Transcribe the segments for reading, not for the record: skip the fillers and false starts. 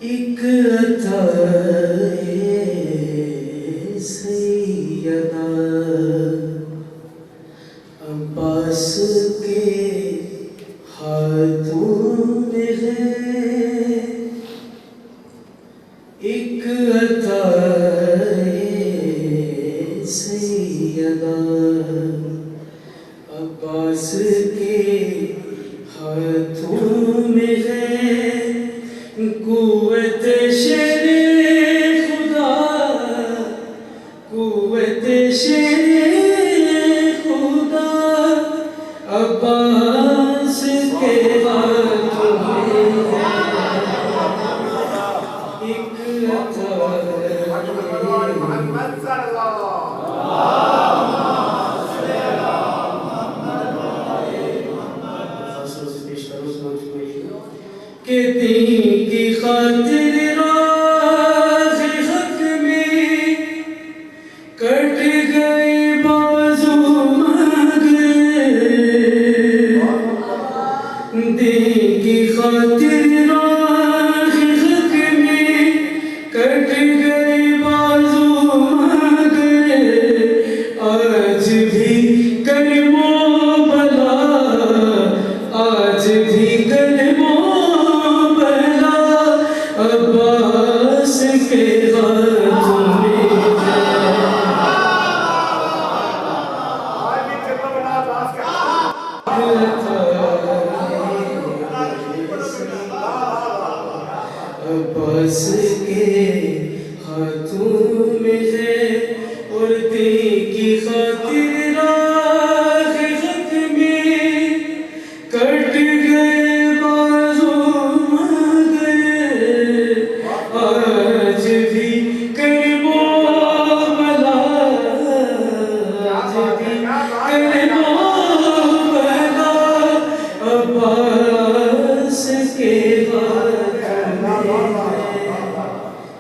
ایک عطائے سیدہ عباس کے ہاتھوں میں ہے، ایک عطائے سیدہ عباس کے ہاتھوں میں ہے، قوت شیر خدا، قوت شیر خدا عباس کے ہاتھوں میں ہے، ایک عطائے کہ دین کی خاطر راہ حق میں کٹ گئے بازو مگر، دین کی خاطر راہ حق میں کٹ گئے بازو مگر، آج بھی کرمو بلا، آج بھی کرمو عباس کے ہاتھوں میں ہے، عباس کے ہاتھوں میں ہے، اور دین کی خاطر راہ حق میں کٹ گئے بازو مگر، آج بھی کرمو بلا، آج بھی کرمو بلا عباس کے ہاتھوں میں ہے،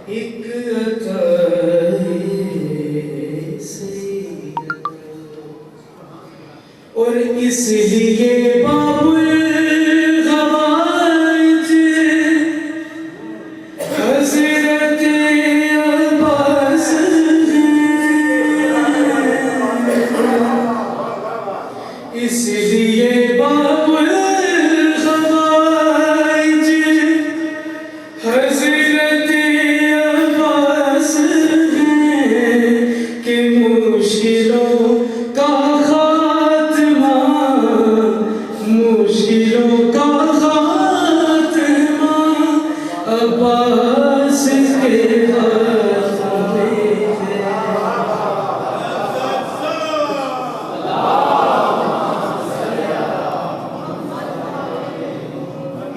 ایک عطائے سیدہ، اور اس لیے باب الغوائج حضرت عباس ہیں، اس لیے باب الغوائج حضرت عباس ہیں، کہ مشکلوں کا خاتمہ، مشکلوں کا خاتمہ عباس کے ہاتھوں میں ہے،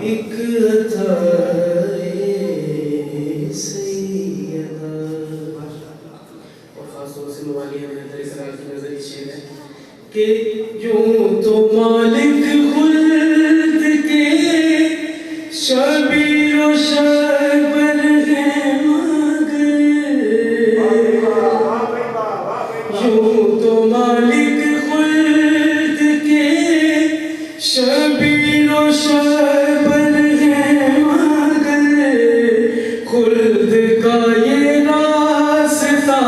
ایک عطائے سیدہ، اور خاص طور سے موالیہ میں درسرات کی نظر شیر ہے کہ یوں تو مالک خلد کے شبیر و شبر ہیں مگر، یوں تو مالک خلد کے شبیر و شبر ہیں مگر، خلد کا یہ راستہ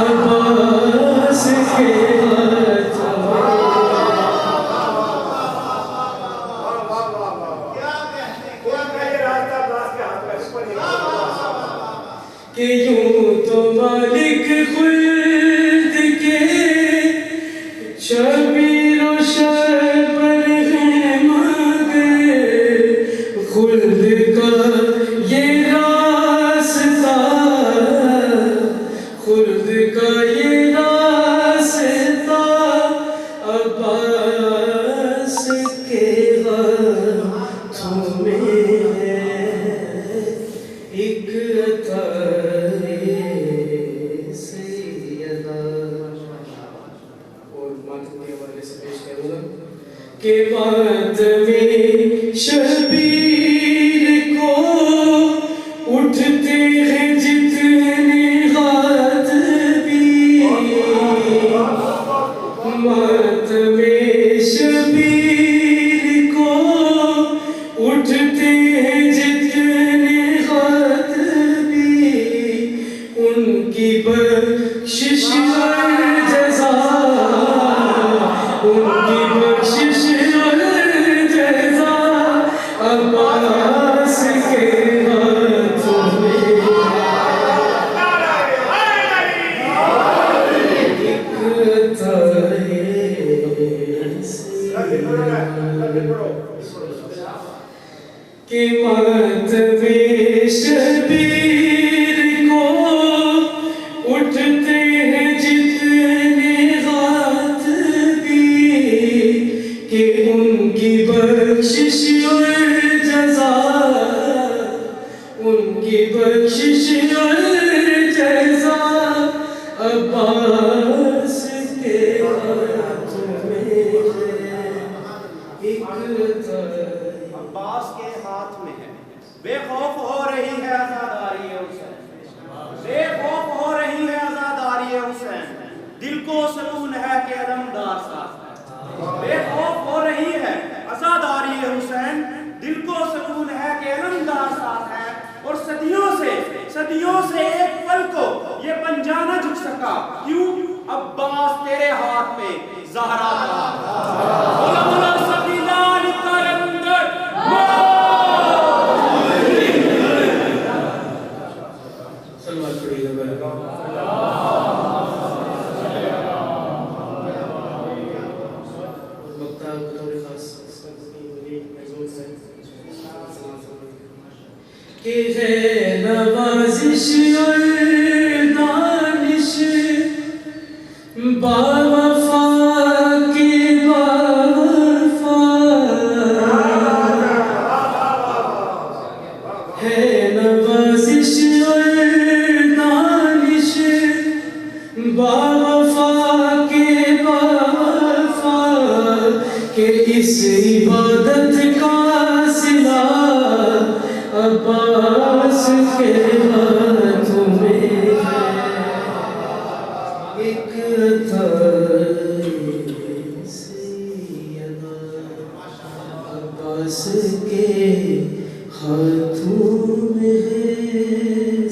عباس کے ہاتھوں کہ یوں تو مالک خلد کے شبیر و شبر ہیں مگر، خلد کا یہ راستہ، خلد کا یہ راستہ عباس کے ہاتھوں میں ہے، ایک عطائے سیدہ۔ ان کی بخشش جیسا عباس کے ہاتھوں میں ہے ایک تاج عباس کے ہاتھ میں ہے بے خوف ہو رہی ہے عزاداری حسین بے خوف ہو رہی ہے عزاداری حسین دل کو سکون ہے کہ علمدار ساتھ ہے بے خوف ہو رہی ہے عزاداری حسین دل کو سکون ہے کہ علمدار ساتھ ہے اور صدیوں سے ایک پل کو یہ پنجہ نہ جھک سکا کیوں عباس تیرے ہاتھ میں زہرا کا بولا بولا سبیلال کلندر سلوات پڑھیے گا وقت بطور خاص کہ ہے نوازش اور دانش باوفا کی باوفا ہے نوازش اور دانش باوفا کی باوفا کہ اس عبادت کا صلہ عباس کے ہاتھوں میں ہے ایک عباس کے ہاتھوں میں ہے